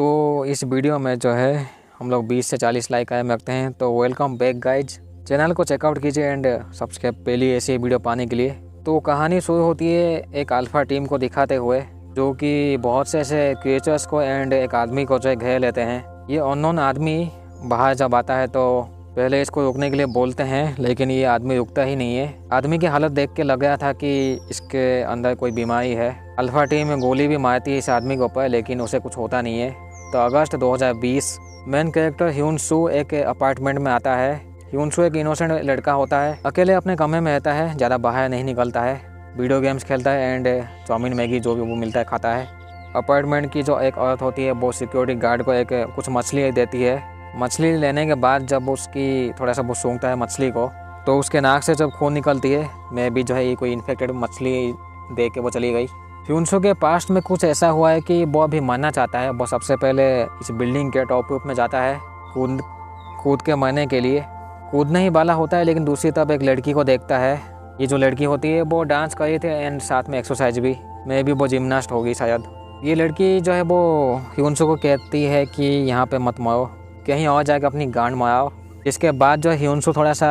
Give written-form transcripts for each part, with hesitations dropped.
तो इस वीडियो में जो है हम लोग 20 से 40 लाइक आए रखते हैं। तो वेलकम बैक गाइज, चैनल को चेकआउट कीजिए एंड सब्सक्राइब पहली ऐसी वीडियो पाने के लिए। तो कहानी शुरू होती है एक अल्फा टीम को दिखाते हुए, जो कि बहुत से ऐसे क्रिएचर्स को एंड एक आदमी को जो घेर लेते हैं। ये अननोन आदमी बाहर जब आता है तो पहले इसको रोकने के लिए बोलते हैं, लेकिन ये आदमी रुकता ही नहीं है। आदमी की हालत देख के लग गया था कि इसके अंदर कोई बीमारी है। अल्फा टीम में गोली भी मारती है इस आदमी के ऊपर, लेकिन उसे कुछ होता नहीं है। तो अगस्त 2020 मेन कैरेक्टर ह्यून सू एक अपार्टमेंट में आता है। ह्यून सू एक इनोसेंट लड़का होता है, अकेले अपने कमरे में रहता है, ज़्यादा बाहर नहीं निकलता है, वीडियो गेम्स खेलता है एंड चाउमीन मैगी जो भी वो मिलता है खाता है। अपार्टमेंट की जो एक औरत होती है वो सिक्योरिटी गार्ड को एक कुछ मछली देती है। मछली लेने के बाद जब उसकी थोड़ा सा वो सूंघता है मछली को, तो उसके नाक से जब खून निकलती है, मैं भी जो है ये कोई इन्फेक्टेड मछली देख के वो चली गई। ह्यूनसो के पास्ट में कुछ ऐसा हुआ है कि वो अभी मरना चाहता है। वो सबसे पहले इस बिल्डिंग के टॉप रूफ में जाता है कूद के मरने के लिए। कूदने ही वाला होता है, लेकिन दूसरी तरफ एक लड़की को देखता है। ये जो लड़की होती है वो डांस कर रही थी एंड साथ में एक्सरसाइज भी, मैं भी वो जिम्नास्ट होगी शायद। ये लड़की जो है वो ह्यूनसो को कहती है कि यहाँ पे मत मरो, कहीं और जाकर अपनी गांड मारो। इसके बाद जो है ह्यूनसो थोड़ा सा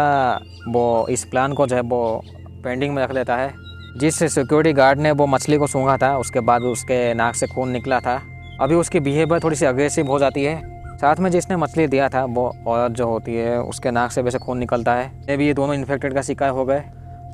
वो इस प्लान को जो है वो पेंडिंग में रख लेता है। जिस सिक्योरिटी गार्ड ने वो मछली को सूंघा था, उसके बाद उसके नाक से खून निकला था। अभी उसकी बिहेवियर थोड़ी सी अग्रेसिव हो जाती है। साथ में जिसने मछली दिया था वो औरत जो होती है, उसके नाक से वैसे खून निकलता है। मे भी ये दोनों इन्फेक्टेड का शिकार हो गए।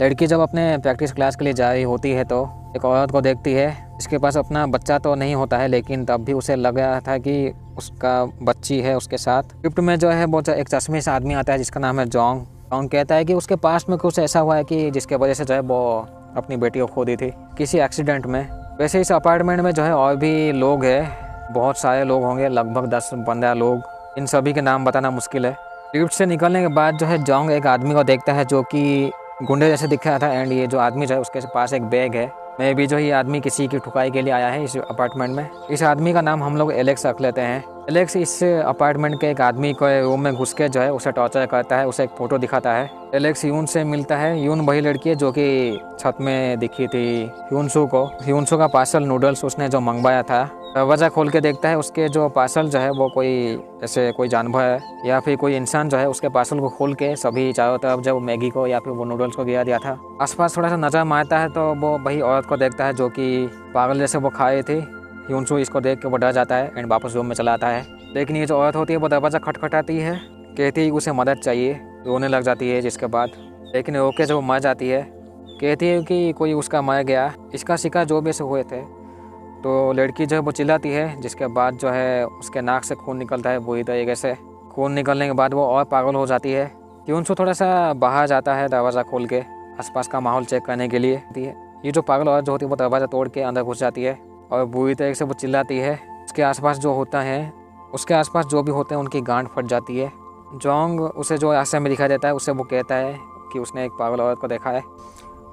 लड़की जब अपने प्रैक्टिस क्लास के लिए जा रही होती है तो एक औरत को देखती है। इसके पास अपना बच्चा तो नहीं होता है, लेकिन तब भी उसे लग रहा था कि उसका बच्ची है उसके साथ। गिफ्ट में जो है वो एक चश्मे से आदमी आता है जिसका नाम है जोंग। जोंग कहता है कि उसके पास में कुछ ऐसा हुआ है कि जिसके वजह से जो है वो अपनी बेटी को खो दी थी किसी एक्सीडेंट में। वैसे इस अपार्टमेंट में जो है और भी लोग हैं, बहुत सारे लोग होंगे, लगभग 10-15 लोग। इन सभी के नाम बताना मुश्किल है। लिफ्ट से निकलने के बाद जो है जोंग एक आदमी को देखता है जो कि गुंडे जैसे दिख रहा था एंड ये जो आदमी जो है उसके पास एक बैग है। मैं भी जो ये आदमी किसी की ठुकाई के लिए आया है इस अपार्टमेंट में। इस आदमी का नाम हम लोग एलेक्स रख लेते हैं। एलेक्स इस अपार्टमेंट के एक आदमी को रूम में घुस के जो है उसे टॉर्चर करता है, उसे एक फ़ोटो दिखाता है। एलेक्स यून से मिलता है। यून वही लड़की है जो कि छत में दिखी थी ह्यूनसू को। ह्यूनसू का पार्सल नूडल्स उसने जो मंगवाया था। दरवाज़ा खोल के देखता है, उसके जो पार्सल जो है वो कोई ऐसे कोई जानवर है या फिर कोई इंसान जो है उसके पार्सल को खोल के सभी चारों तरफ जब मैगी को या फिर वो नूडल्स को गिरा दिया था। आसपास थोड़ा सा नज़र मारता है तो वो वही औरत को देखता है जो कि पागल जैसे वो खाए थे। ह्यूनसू इसको देख के वो डर जाता है एंड वापस रूम में चला आता है। लेकिन ये जो औरत होती है वो दरवाज़ा खटखटाती है, कहती है कि उसे मदद चाहिए, रोने लग जाती है। जिसके बाद लेकिन रोके जब वो मर जाती है, कहती है कि कोई उसका मर गया, इसका शिकार जो भी ऐसे हुए थे। तो लड़की जो है वो चिल्लाती है, जिसके बाद जो है उसके नाक से खून निकलता है बुरी तरीके से। खून निकलने के बाद वो और पागल हो जाती है। ह्यूनसू थोड़ा सा बाहर जाता है दरवाज़ा खोल के आसपास का माहौल चेक करने के लिए। ये जो पागल औरत जो होती है वो दरवाज़ा तोड़ के अंदर घुस जाती है और बुरी तरीके से वो चिल्लाती है। उसके आसपास जो भी होते हैं उनकी गांड फट जाती है। जोंग उसे जो आश्रम में दिखाई देता है उसे वो कहता है कि उसने एक पागल औरत को देखा है।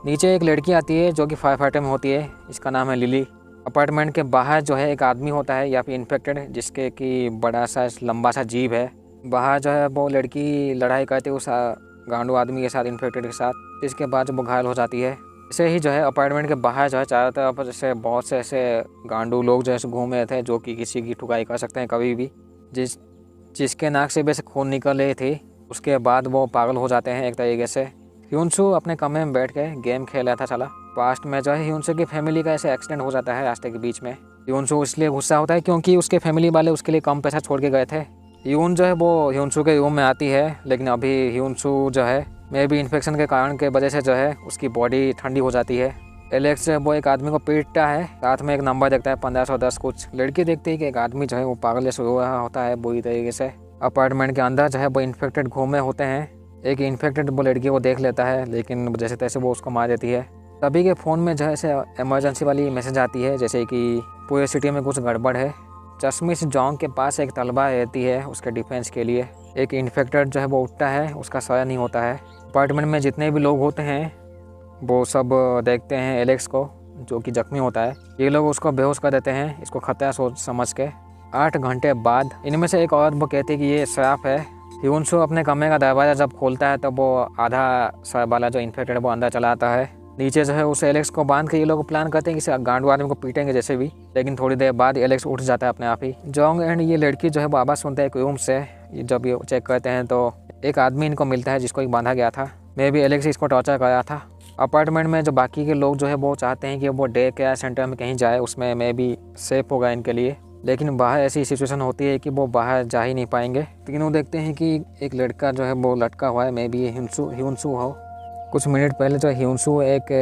नीचे एक लड़की आती है जो कि फायर फाइटर में होती है, इसका नाम है लिली। अपार्टमेंट के बाहर जो है एक आदमी होता है या फिर इन्फेक्टेड, जिसके कि बड़ा सा लंबा सा जीभ है। बाहर जो है वो लड़की लड़ाई करती है उस गांडू आदमी के साथ, इन्फेक्टेड के साथ। इसके बाद जब वो घायल हो जाती है। ऐसे ही जो है अपार्टमेंट के बाहर जो है चारों तरफ जैसे बहुत से ऐसे गांडू लोग जैसे घूम रहे थे जो कि किसी की ठुकाई कर सकते हैं कभी भी। जिसके नाक से वैसे खून निकल रहे थे, उसके बाद वो पागल हो जाते हैं एक तरीके से। ह्यूनसू अपने कमरे में बैठ के गेम खेल रहा था चला। पास्ट में जो है ह्यूनसू की फैमिली का ऐसे एक्सीडेंट हो जाता है रास्ते के बीच में। ह्यूनसू इसलिए गुस्सा होता है क्योंकि उसके फैमिली वाले उसके लिए कम पैसा छोड़ के गए थे। ह्यून जो है वो ह्यूनसू के रूम में आती है, लेकिन अभी ह्यूनसू जो है मे भी इन्फेक्शन के कारण के वजह से जो है उसकी बॉडी ठंडी हो जाती है। एलेक्स जो है वो एक आदमी को पीटता है, साथ में एक नंबर देखता है 1510 कुछ। लड़की देखती है कि एक आदमी जो है वो पागल जैसे रो रहा होता है बुरी तरीके से। अपार्टमेंट के अंदर जो है वो इन्फेक्टेड घूमे होते हैं। एक इन्फेक्टेड वो लड़की को देख लेता है, लेकिन जैसे तैसे वो उसको मार देती है। तभी के फ़ोन में जो है ऐसे इमरजेंसी वाली मैसेज आती है, जैसे कि पूरे सिटी में कुछ गड़बड़ है। चश्मिश जोंग के पास एक तलवार रहती है उसके डिफेंस के लिए। एक इन्फेक्टेड जो है वो उठता है, उसका सर नहीं होता है। अपार्टमेंट में जितने भी लोग होते हैं वो सब देखते हैं एलेक्स को जो कि जख्मी होता है। ये लोग उसको बेहोश कर देते हैं, इसको खतरा सोच समझ के। 8 घंटे बाद इनमें से एक औरत वो कहती है कि ये श्राप है। ह्यूनसू अपने कमरे का दरवाज़ा जब खोलता है तब वो आधा सर वाला जो इन्फेक्टेड वो अंदर चला आता है। नीचे जो है उस एलेक्स को बांध के ये लोग प्लान करते हैं कि इसे गांडू आदमी को पीटेंगे जैसे भी। लेकिन थोड़ी देर बाद एलेक्स उठ जाता है अपने आप ही। जोंग एंड ये लड़की जो है वो आवाज़ सुनते हैं एक रूम से। जब ये चेक करते हैं तो एक आदमी इनको मिलता है जिसको एक बांधा गया था। मे भी एलेक्स इसको टॉर्चर कराया था। अपार्टमेंट में जो बाकी के लोग जो है वो चाहते हैं कि वो डे केयर सेंटर में कहीं जाए, उसमें मे भी सेफ होगा इनके लिए। लेकिन बाहर ऐसी सिचुएशन होती है कि वो बाहर जा ही नहीं पाएंगे। तीनों देखते हैं कि एक लड़का जो है वो लटका हुआ है, मे बी ह्यूनसू हो। कुछ मिनट पहले जो ह्यूनसू एक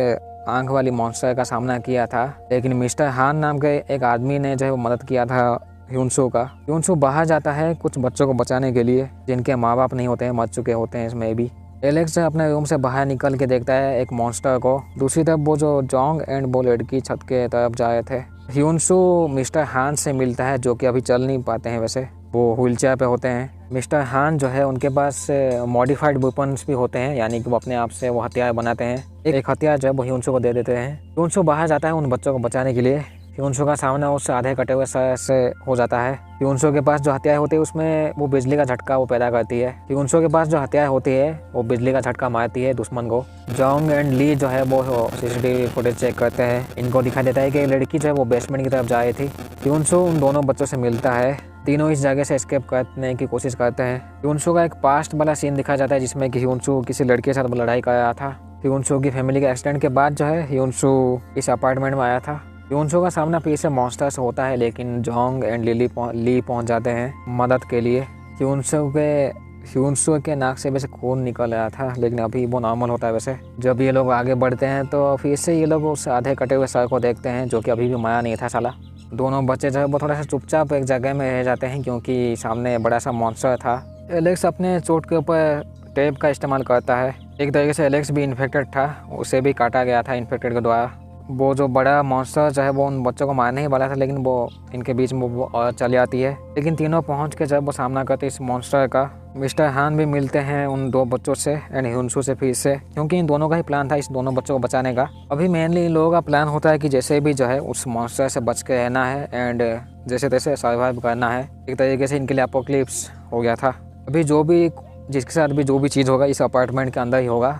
आंख वाली मॉन्स्टर का सामना किया था, लेकिन मिस्टर हान नाम के एक आदमी ने जो है वो मदद किया था ह्यूनसू का। ह्यूनसू बाहर जाता है कुछ बच्चों को बचाने के लिए जिनके माँ बाप नहीं होते हैं, मर चुके होते हैं इसमें भी। एलेक्स अपने रूम से बाहर निकल के देखता है एक मॉन्स्टर को। दूसरी तरफ वो जो जोंग एंड वो लड़की छत के तरफ जा रहे थे। ह्यूनसू मिस्टर हान से मिलता है जो कि अभी चल नहीं पाते हैं, वैसे वो व्हीलचेयर पे होते हैं। मिस्टर हान जो है उनके पास मॉडिफाइड वेपन्स भी होते हैं, यानी कि वो अपने आप से वो हथियार बनाते हैं। एक हथियार जो है वो ह्यूनसू को दे देते हैं। ह्यूनसू बाहर जाता है उन बच्चों को बचाने के लिए। ह्यूनसू का सामना उससे आधे कटे हुए सर से हो जाता है। ह्यूनसू के पास जो हथियार होती है उसमें वो बिजली का झटका वो पैदा करती है। ह्यूनसू के पास जो हथियार होती है वो बिजली का झटका मारती है दुश्मन को। जोंग एंड ली जो है वो सीसीटीवी फुटेज चेक करते हैं। इनको दिखाई देता है कि लड़की जो है वो बेसमेंट की तरफ जा रही थी। ह्यूनसू उन दोनों बच्चों से मिलता है। तीनों इस जगह से एस्केप करने की कोशिश करते हैं। ह्यूनसू का एक पास्ट वाला सीन दिखाया जाता है जिसमें कि ह्यूनसू किसी लड़के के साथ लड़ाई कर रहा था। ह्यूनसू की फैमिली के एक्सीडेंट के बाद जो है ह्यूनसू इस अपार्टमेंट में आया था। ह्यूनसू का सामना फिर से मॉन्स्टर से होता है, लेकिन जोंग एंड ली पहुंच जाते हैं मदद के लिए। ह्यूनसू के नाक से वैसे खून निकल आया था, लेकिन अभी वो नॉर्मल होता है। वैसे जब ये लोग आगे बढ़ते हैं तो फिर से ये लोग उस आधे कटे हुए सर को देखते हैं जो कि अभी भी मारा नहीं था साला। दोनों बच्चे जो है वो थोड़ा सा चुपचाप एक जगह में रह जाते हैं क्योंकि सामने बड़ा सा मॉन्स्टर था। एलेक्स अपने चोट के ऊपर टेप का इस्तेमाल करता है। एक तरीके से एलेक्स भी इन्फेक्टेड था, उसे भी काटा गया था इन्फेक्टेड के द्वारा। वो जो बड़ा मॉन्स्टर जो है वो उन बच्चों को मारने ही वाला था, लेकिन वो इनके बीच में वो और चली आती है। लेकिन तीनों पहुंच के जब वो सामना करते इस मॉन्स्टर का, मिस्टर हान भी मिलते हैं उन दो बच्चों से एंड ह्यूनसू से फिर से, क्योंकि इन दोनों का ही प्लान था इस दोनों बच्चों को बचाने का। अभी मेनली इन लोगों का प्लान होता है कि जैसे भी जो है उस मॉन्स्टर से बच के रहना है एंड जैसे तैसे सर्वाइव करना है। एक तरीके से इनके लिए अपोक्लिप्स हो गया था। अभी जो भी जिसके साथ भी जो भी चीज़ होगा इस अपार्टमेंट के अंदर ही होगा।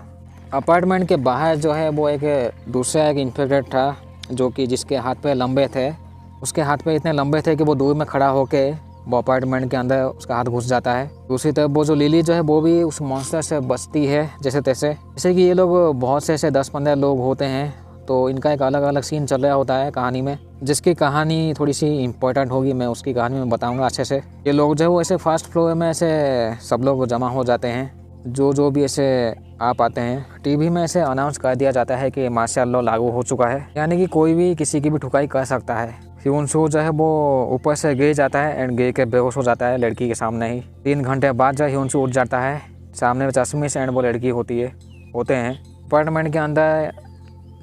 अपार्टमेंट के बाहर जो है वो एक दूसरा एक इन्फेक्टेड था जो कि जिसके हाथ पे लंबे थे। उसके हाथ पे इतने लंबे थे कि वो दूर में खड़ा होके वो अपार्टमेंट के अंदर उसका हाथ घुस जाता है। दूसरी तरफ वो जो लिली जो है वो भी उस मॉन्स्टर से बचती है जैसे तैसे। जैसे कि ये लोग बहुत से ऐसे 10-15 लोग होते हैं, तो इनका एक अलग अलग सीन चल रहा होता है कहानी में, जिसकी कहानी थोड़ी सी इंपॉर्टेंट होगी। मैं उसकी कहानी में बताऊँगा अच्छे से। ये लोग जो है वो ऐसे फर्स्ट फ्लोर में ऐसे सब लोग जमा हो जाते हैं, जो भी ऐसे आ पाते हैं। टीवी में ऐसे अनाउंस कर दिया जाता है कि मार्शल लॉ लागू हो चुका है, यानी कि कोई भी किसी की भी ठुकाई कर सकता है। ह्यूनसू जो है वो ऊपर से गिर जाता है एंड गिर के बेहोश हो जाता है लड़की के सामने ही। 3 घंटे बाद जो ह्यूनसू उठ जाता है, सामने में चश्मिश एंड वो लड़की होते हैं। अपार्टमेंट के अंदर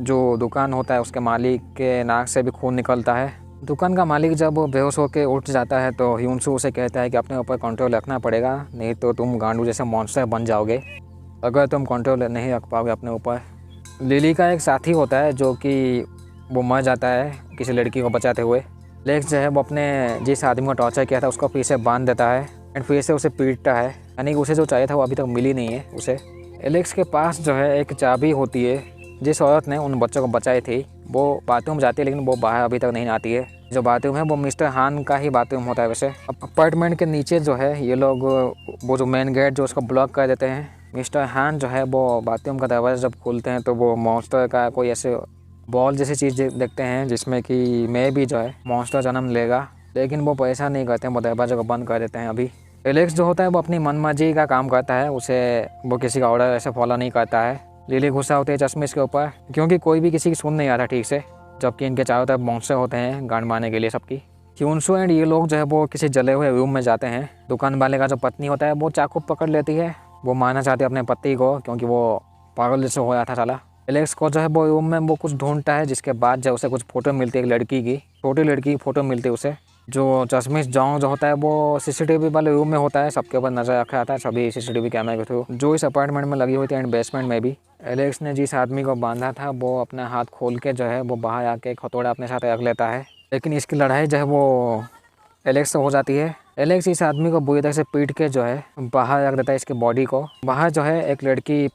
जो दुकान होता है उसके मालिक के नाक से भी खून निकलता है। दुकान का मालिक जब बेहोश होकर उठ जाता है तो ह्यूनसू उसे कहता है कि अपने ऊपर कंट्रोल रखना पड़ेगा, नहीं तो तुम गांडू जैसे मॉन्स्टर बन जाओगे अगर तुम कंट्रोल नहीं रख पाओगे अपने ऊपर। लिली का एक साथी होता है जो कि वो मर जाता है किसी लड़की को बचाते हुए। लेक्स जो है वो अपने जिस आदमी को टॉर्चर किया था उसको फिर से बांध देता है एंड फिर से उसे पीटता है, यानी कि उसे जो चाहिए था वो अभी तक मिली नहीं है उसे। एलेक्स के पास जो है एक चाबी होती है। जिस औरत ने उन बच्चों को बचाई थी वो बाथरूम जाती है, लेकिन वो बाहर अभी तक नहीं आती है। जो बाथरूम है वो मिस्टर हान का ही बाथरूम होता है। वैसे अपार्टमेंट के नीचे जो है ये लोग वो जो मेन गेट जो उसको ब्लॉक कर देते हैं। मिस्टर हान जो है वो बाथरूम का दरवाज़ा जब खोलते हैं तो वो मॉन्स्टर का कोई ऐसे बॉल जैसी चीज़ देखते हैं जिसमें कि मैं भी जो है मॉन्स्टर जन्म लेगा, लेकिन वो पैसा नहीं करते हैं, वो दरवाजे को बंद कर देते हैं। अभी एलेक्स जो होता है वो अपनी मनमर्जी का काम करता है, उसे वो किसी का ऑर्डर ऐसे फॉलो नहीं करता है। लिली गुस्सा होती है चश्मिश के ऊपर क्योंकि कोई भी किसी की सुन नहीं आता ठीक से, जबकि इनके चारों तरफ मॉन्स्टर होते हैं गांड मारने के लिए सबकी। ह्यूनसू एंड ये लोग जो है वो किसी जले हुए रूम में जाते हैं। दुकान वाले का जो पत्नी होता है वो चाकू पकड़ लेती है, वो मारना चाहती है अपने पति को क्योंकि वो पागल जैसे हो जाता साला। एलेक्स को जो है वो रूम में वो कुछ ढूंढता है, जिसके बाद जब उसे कुछ फोटो मिलती है एक लड़की की, छोटी लड़की की फोटो मिलती है उसे। जो चश्मिश जोंग जो होता है वो सीसीटीवी वाले रूम में होता है, सबके ऊपर नजर रखा जाता है सभी सीसीटीवी कैमरे के थ्रू जो इस अपार्टमेंट में लगी हुई थी एंड बेसमेंट में भी। एलेक्स ने जिस आदमी को बांधा था वो अपना हाथ खोल के जो है वो बाहर आके एक हथौड़ा अपने साथ रख लेता है, लेकिन इसकी लड़ाई जो है वो एलेक्स से हो जाती है। एलेक्स इस आदमी को बुरी तरह से पीट के जो है बाहर रख देता है इसके बॉडी को। बाहर जो है एक लड़की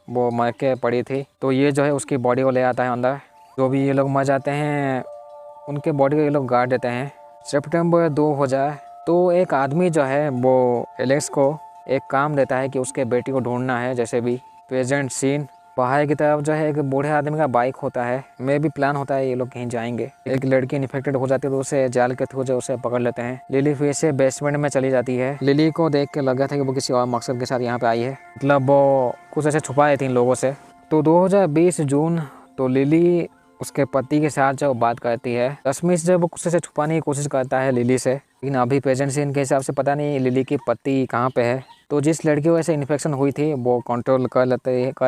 वो मर के पड़ी थी। तो ये जो है उसकी बॉडी को ले आता है अंदर। जो भी ये लोग मर जाते हैं उनके बॉडी को ये लोग गाड़ देते हैं। सितंबर 2000 तो एक आदमी जो है वो एलेक्स को एक काम देता है कि उसके बेटी को ढूंढना है। जैसे भी प्रेजेंट सीन बाहर की तरफ जो है एक बूढ़े आदमी का बाइक होता है। मैं भी प्लान होता है ये लोग कहीं जाएंगे। एक लड़की इन्फेक्टेड हो जाती है तो उसे जाल के थ्रू जो उसे पकड़ लेते हैं। लिली फिर से बेसमेंट में चली जाती है। लिली को देख के लगा था कि वो किसी और मकसद के साथ यहाँ पे आई है, मतलब वो कुछ ऐसे छुपाए थे इन लोगों से। तो 2020 जून तो लिली उसके पति के साथ जब बात करती है, रश्मिश जब कुछ से छुपाने की कोशिश करता है लिली से, लेकिन अभी प्रेजेंट सीन के हिसाब से पता नहीं लिली की पति कहाँ पे है। तो जिस लड़की को ऐसे इन्फेक्शन हुई थी वो कंट्रोल कर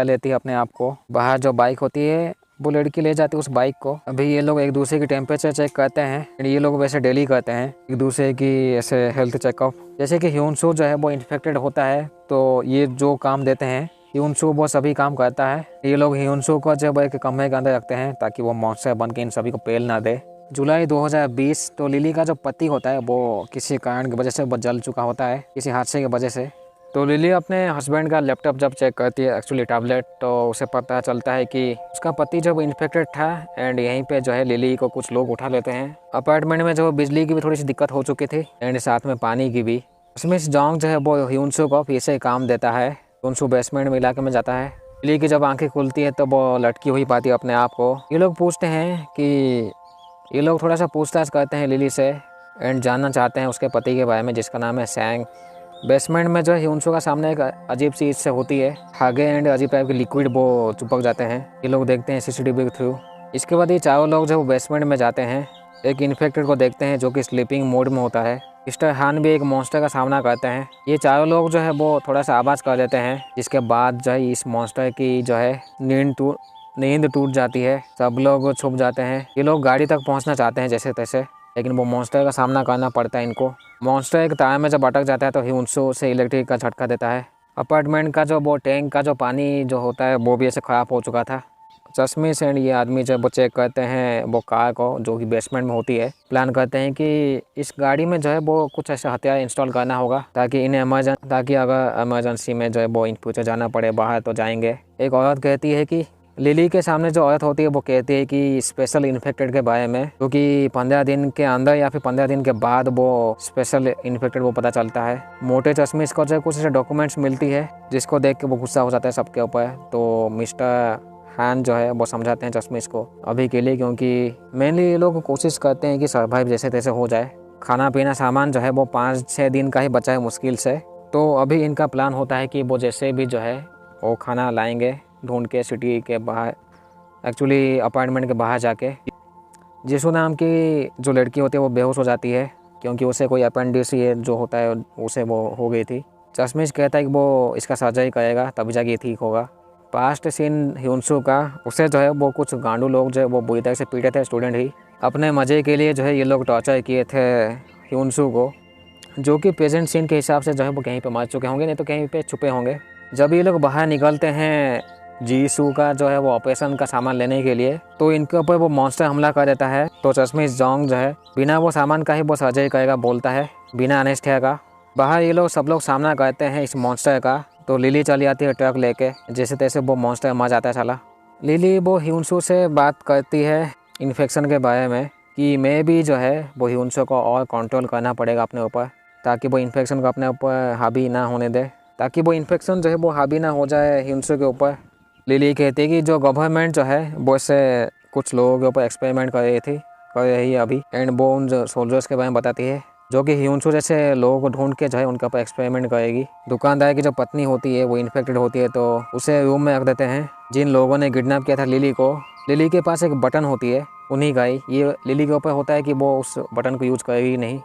लेती है अपने आप को। बाहर जो बाइक होती है वो लड़की ले जाती है उस बाइक को। अभी ये लोग एक दूसरे की टेम्परेचर चेक करते हैं। ये लोग वैसे डेली करते हैं एक दूसरे की ऐसे हेल्थ चेकअप। जैसे कि ह्यूनसू जो है वो इन्फेक्टेड होता है तो ये जो काम देते हैं ह्यूनसू वो सभी काम करता है। ये लोग ह्यूनसू को जब एक कमरे के अंदर रखते हैं ताकि वो मॉन्स्टर बन के इन सभी को पेल ना दे। जुलाई 2020 तो लिली का जो पति होता है वो किसी कारण की वजह से वो जल चुका होता है, किसी हादसे की वजह से। तो लिली अपने हस्बैंड का लैपटॉप जब चेक करती है, एक्चुअली टैबलेट, तो उसे पता चलता है कि उसका पति जब इन्फेक्टेड था एंड यहीं पे जो है लिली को कुछ लोग उठा लेते हैं। अपार्टमेंट में जो बिजली की भी थोड़ी सी दिक्कत हो चुकी थी एंड साथ में पानी की भी। उसमें जोंग जो है वो ह्यूनसू को फिर से काम देता है। ह्यूनसू बेसमेंट में इलाके में जाता है। लिली की जब आंखें खुलती है तो वो लटकी हुई पाती है अपने आप को। ये लोग पूछते हैं कि ये लोग थोड़ा सा पूछताछ करते हैं लिली से एंड जानना चाहते हैं उसके पति के बारे में जिसका नाम है सैंग। बेसमेंट में जो है ह्यूनसू का सामने एक अजीब सी इससे होती है, हागे एंड अजीब टाइप के लिक्विड वो चिपक जाते हैं। ये लोग देखते हैं सीसीटीवी के थ्रू। इसके बाद ये चारों लोग जो बेसमेंट में जाते हैं एक इन्फेक्टेड को देखते हैं जो कि स्लीपिंग मोड में होता है। मिस्टर हान भी एक मॉन्स्टर का सामना करते हैं। ये चारों लोग जो है वो थोड़ा सा आवाज़ कर देते हैं जिसके बाद जो है इस मॉन्स्टर की जो है नींद टूट जाती है। सब लोग छुप जाते हैं। ये लोग गाड़ी तक पहुंचना चाहते हैं जैसे तैसे, लेकिन वो मॉन्स्टर का सामना करना पड़ता है इनको। मॉन्स्टर एक तार में जब अटक जाता है तो ह्यूनसू से इलेक्ट्रिक का झटका देता है। अपार्टमेंट का जो वो टैंक का जो पानी जो होता है वो भी ऐसे ख़राब हो चुका था। चश्मिश एंड ये आदमी जब वो चेक करते हैं वो कार को जो कि बेसमेंट में होती है, प्लान करते हैं कि इस गाड़ी में जो है वो कुछ ऐसा हथियार इंस्टॉल करना होगा ताकि अगर इमरजेंसी में जो है वो इन फ्यूचर जाना पड़े बाहर तो जाएंगे। एक औरत कहती है कि लिली के सामने जो औरत होती है वो कहती है कि स्पेशल इन्फेक्टेड के बारे में, क्योंकि 15 दिन के अंदर या फिर 15 दिन के बाद वो स्पेशल इन्फेक्टेड वो पता चलता है। मोटे चश्मिश को जो कुछ ऐसे डॉक्यूमेंट्स मिलती है जिसको देख के वो गुस्सा हो जाता है सबके ऊपर। तो मिस्टर हान जो है वो समझाते हैं चश्मिश को अभी के लिए, क्योंकि मेनली ये लोग कोशिश करते हैं कि सर्वाइव जैसे तैसे हो जाए। खाना पीना सामान जो है वो 5-6 दिन का ही बचा है मुश्किल से। तो अभी इनका प्लान होता है कि वो जैसे भी जो है वो खाना लाएंगे ढूंढ के सिटी के बाहर, एक्चुअली अपार्टमेंट के बाहर जाके। जिसू नाम की जो लड़की होती है वो बेहोश हो जाती है क्योंकि उसे कोई अपेंडिक्स ये जो होता है उसे वो हो गई थी। चश्मिश कहता है कि वो इसका सर्जरी करेगा तभी जाके ये ठीक होगा। पास्ट सीन ह्यूनसू का, उसे जो है वो कुछ गांडू लोग जो है वो बुरी तरह से पीटे थे, स्टूडेंट ही। अपने मज़े के लिए जो है ये लोग टॉर्चर किए थे ह्यूनसू को, जो कि प्रेजेंट सीन के हिसाब से जो है वो कहीं पे मार चुके होंगे, नहीं तो कहीं पे छुपे होंगे। जब ये लोग बाहर निकलते हैं जीसू का जो है वो ऑपरेशन का सामान लेने के लिए, तो इनके ऊपर वो मॉन्स्टर हमला कर देता है। तो चश्मिश जोंग जो है बिना वो सामान का ही वो सर्जरी करेगा बोलता है, बिना एनेस्थीसिया का। बाहर ये लोग सब लोग सामना करते हैं इस मॉन्स्टर का। तो लिली चली आती है ट्रक लेके, जैसे तैसे वो मॉन्स्टर मर जाता है साला। लिली वो ह्यूनसू से बात करती है इन्फेक्शन के बारे में कि मैं भी जो है वो ह्यूनसू को और कंट्रोल करना पड़ेगा अपने ऊपर, ताकि वो इन्फेक्शन को अपने ऊपर हावी ना होने दे, ताकि वो इन्फेक्शन जो है वो हावी ना हो जाए ह्यूनसू के ऊपर। लिली कहती है कि जो गवर्नमेंट जो है वो इससे कुछ लोगों के ऊपर एक्सपेरिमेंट कर रही है अभी, एंड वो उन सोल्जर्स के बारे में बताती है जो कि ह्यूनसू जैसे लोगों को ढूंढ के जो है उनके ऊपर एक्सपेरिमेंट करेगी। दुकानदार की जो पत्नी होती है वो इन्फेक्टेड होती है तो उसे रूम में रख देते हैं। जिन लोगों ने किडनैप किया था लिली को, लिली के पास एक बटन होती है उन्हीं का ही, ये लिली के ऊपर होता है कि वो उस बटन को यूज़ करेगी नहीं।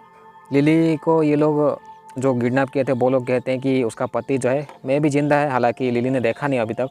लिली को ये लोग जो किडनैप किए थे वो लोग कहते हैं कि उसका पति जो है मैं भी जिंदा है, हालांकि लिली ने देखा नहीं अभी तक।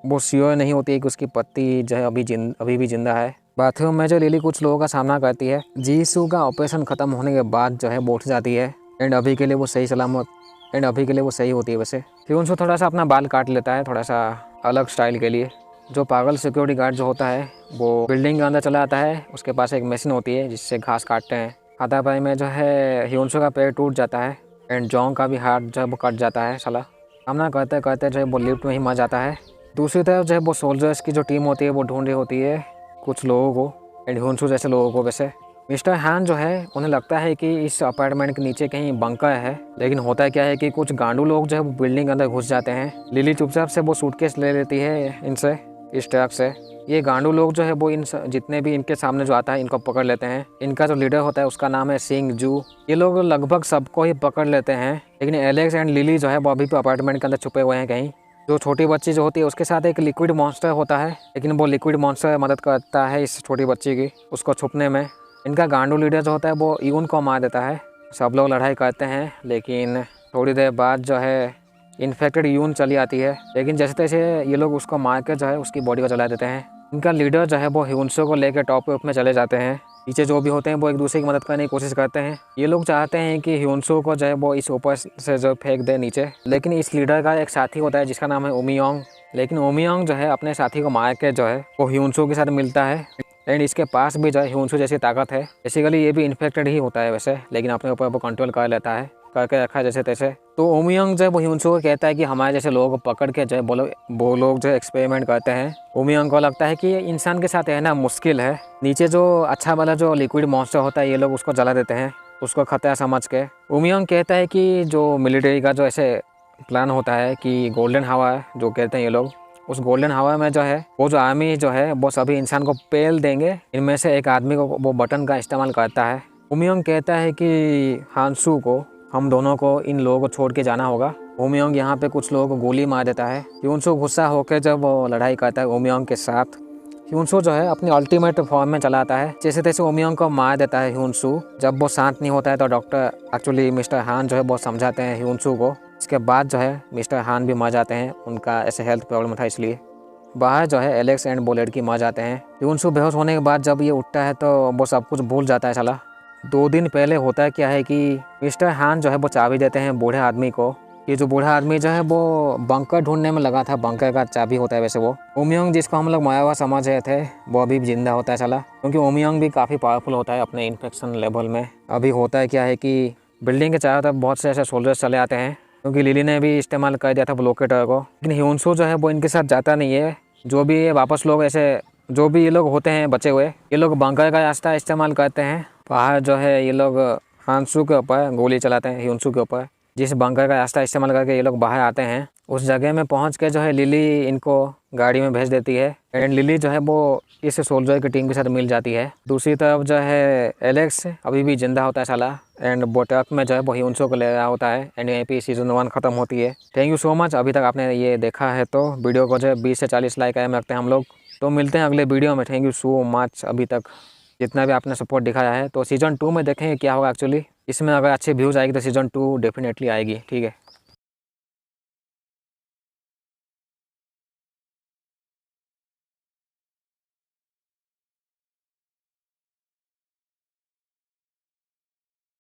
वो श्योर नहीं होती है कि उसकी पति जो है अभी भी जिंदा है। बाथरूम में जो लिली कुछ लोगों का सामना करती है, जीसू का ऑपरेशन ख़त्म होने के बाद जो है वो उठ जाती है एंड अभी के लिए वो सही होती है। वैसे ह्यूनसू थोड़ा सा अपना बाल काट लेता है, थोड़ा सा अलग स्टाइल के लिए। जो पागल सिक्योरिटी गार्ड जो होता है वो बिल्डिंग के अंदर चला आता है, उसके पास एक मशीन होती है जिससे घास काटते हैं। हाथापाई में जो है ह्यूनसू का पैर टूट जाता है एंड जोंग का भी हाथ जो है वो कट जाता है साला। सामना करते करते जो है वो लिफ्ट में ही मर जाता है। दूसरी तरफ जो है वो सोल्जर्स की जो टीम होती है वो ढूंढ रही होती है कुछ लोगों को एंड ह्यूनसू जैसे लोगों को। वैसे मिस्टर हान जो है उन्हें लगता है कि इस अपार्टमेंट के नीचे कहीं बंकर है, लेकिन होता क्या है कि कुछ गांडू लोग जो है वो बिल्डिंग के अंदर घुस जाते हैं। लिली चुपचाप से वो सूटकेस ले लेती है इनसे, इस ट्रक से। ये गांडू लोग जो है वो जितने भी इनके सामने जो आता है इनको पकड़ लेते हैं। इनका जो लीडर होता है उसका नाम है सिंग जू। ये लोग लगभग सबको ही पकड़ लेते हैं, लेकिन एलेक्स एंड लिली जो है वो अभी भी अपार्टमेंट के अंदर छुपे हुए हैं कहीं। जो छोटी बच्ची जो होती है उसके साथ एक लिक्विड मॉन्स्टर होता है, लेकिन वो लिक्विड मॉन्स्टर मदद करता है इस छोटी बच्ची की उसको छुपने में। इनका गांडू लीडर जो होता है वो यून को मार देता है। सब लोग लड़ाई करते हैं, लेकिन थोड़ी देर बाद जो है इन्फेक्टेड यून चली आती है, लेकिन जैसे तैसे ये लोग उसको मार के जो है उसकी बॉडी को जला देते हैं। इनका लीडर जो है वो ह्यूनसो को लेकर टॉप में चले जाते हैं। नीचे जो भी होते हैं वो एक दूसरे की मदद करने की कोशिश करते हैं। ये लोग चाहते हैं कि ह्यूनसो को जो है वो इस ऊपर से जो फेंक दे नीचे, लेकिन इस लीडर का एक साथी होता है जिसका नाम है ओमियोंग। लेकिन ओमियोंग जो है अपने साथी को मार के जो है वो ह्यूनसो के साथ मिलता है एंड इसके पास भी जो है ह्यूनसो जैसी ताकत है। बेसिकली ये भी इन्फेक्टेड ही होता है वैसे, लेकिन अपने ऊपर वो कंट्रोल कर लेता है, करके रखा है जैसे तैसे। तो ओमियोंग जो है वो ह्यूनसो को कहता है कि हमारे जैसे लोगों को पकड़ के जो है वो लोग जो है एक्सपेरिमेंट करते हैं। ओमियोंग को लगता है कि ये इंसान के साथ रहना मुश्किल है। नीचे जो अच्छा वाला जो लिक्विड मॉन्स्टर होता है ये लोग उसको जला देते हैं, उसको खतरा समझ के। ओमियोंग कहता है कि जो मिलिट्री का जो ऐसे प्लान होता है कि गोल्डन हावर जो कहते हैं ये लोग, उस गोल्डन हावर में जो है वो जो आर्मी जो है वो सभी इंसान को पेल देंगे। इनमें से एक आदमी को वो बटन का इस्तेमाल करता है। ओमियोंग कहता है कि हानसू को, हम दोनों को इन लोगों को छोड़ के जाना होगा। ओमियोंग यहाँ पे कुछ लोगों को गोली मार देता है। ह्यूनसो गुस्सा होकर जब वो लड़ाई करता है ओमियोंग के साथ, ह्यूनसो जो है अपनी अल्टीमेट फॉर्म में चला आता है। जैसे तैसे ओमियोंग को मार देता है ह्यूनसो। जब वो शांत नहीं होता है तो डॉक्टर एक्चुअली मिस्टर हान जो है वो समझाते हैं ह्यूनसो को। इसके बाद जो है मिस्टर हान भी मर जाते हैं, उनका ऐसे हेल्थ प्रॉब्लम था इसलिए। बाहर जो है एलेक्स एंड बोलेट की मर जाते हैं। ह्यूनसो बेहोश होने के बाद जब ये उठता है तो वो सब कुछ भूल जाता है साला। 2 दिन पहले होता क्या है कि मिस्टर हान जो है वो चाबी देते हैं बूढ़े आदमी को। ये जो बूढ़ा आदमी जो है वो बंकर ढूंढने में लगा था, बंकर का चाबी होता है वैसे वो। ओमियोंग जिसको हम लोग मरा हुआ समझ रहे थे वो अभी भी जिंदा होता है साला, क्योंकि ओमियोंग भी काफ़ी पावरफुल होता है अपने इन्फेक्शन लेवल में। अभी होता है क्या है कि बिल्डिंग के चारों तरफ बहुत से ऐसे सोल्जर्स चले आते हैं, क्योंकि लिली ने भी इस्तेमाल कर दिया था ब्लोकेटर को। लेकिन ह्यूनसो जो है वो इनके साथ जाता नहीं है। जो भी ये वापस लोग ऐसे जो भी ये लोग होते हैं बचे हुए, ये लोग बंकर का रास्ता इस्तेमाल करते हैं। बाहर जो है ये लोग हानसू के ऊपर गोली चलाते हैं, ह्यूनसो के ऊपर। जिस बंकर का रास्ता इस्तेमाल करके ये लोग बाहर आते हैं, उस जगह में पहुंच के जो है लिली इनको गाड़ी में भेज देती है एंड लिली जो है वो इस सोल्जर की टीम के साथ मिल जाती है। दूसरी तरफ जो है एलेक्स अभी भी जिंदा होता है साला एंड वो ट्रक में जो है वो ह्यूनसो को ले रहा होता है एंड यहीं पे सीजन 1 खत्म होती है। थैंक यू सो मच अभी तक आपने ये देखा है तो वीडियो को जो है 20 से 40 लाइक आए रखते हैं हम लोग। तो मिलते हैं अगले वीडियो में। थैंक यू सो मच अभी तक जितना भी आपने सपोर्ट दिखाया है। तो सीजन 2 में देखेंगे क्या होगा एक्चुअली। इसमें अगर अच्छे व्यूज़ आएगी तो सीजन 2 डेफिनेटली आएगी, ठीक है।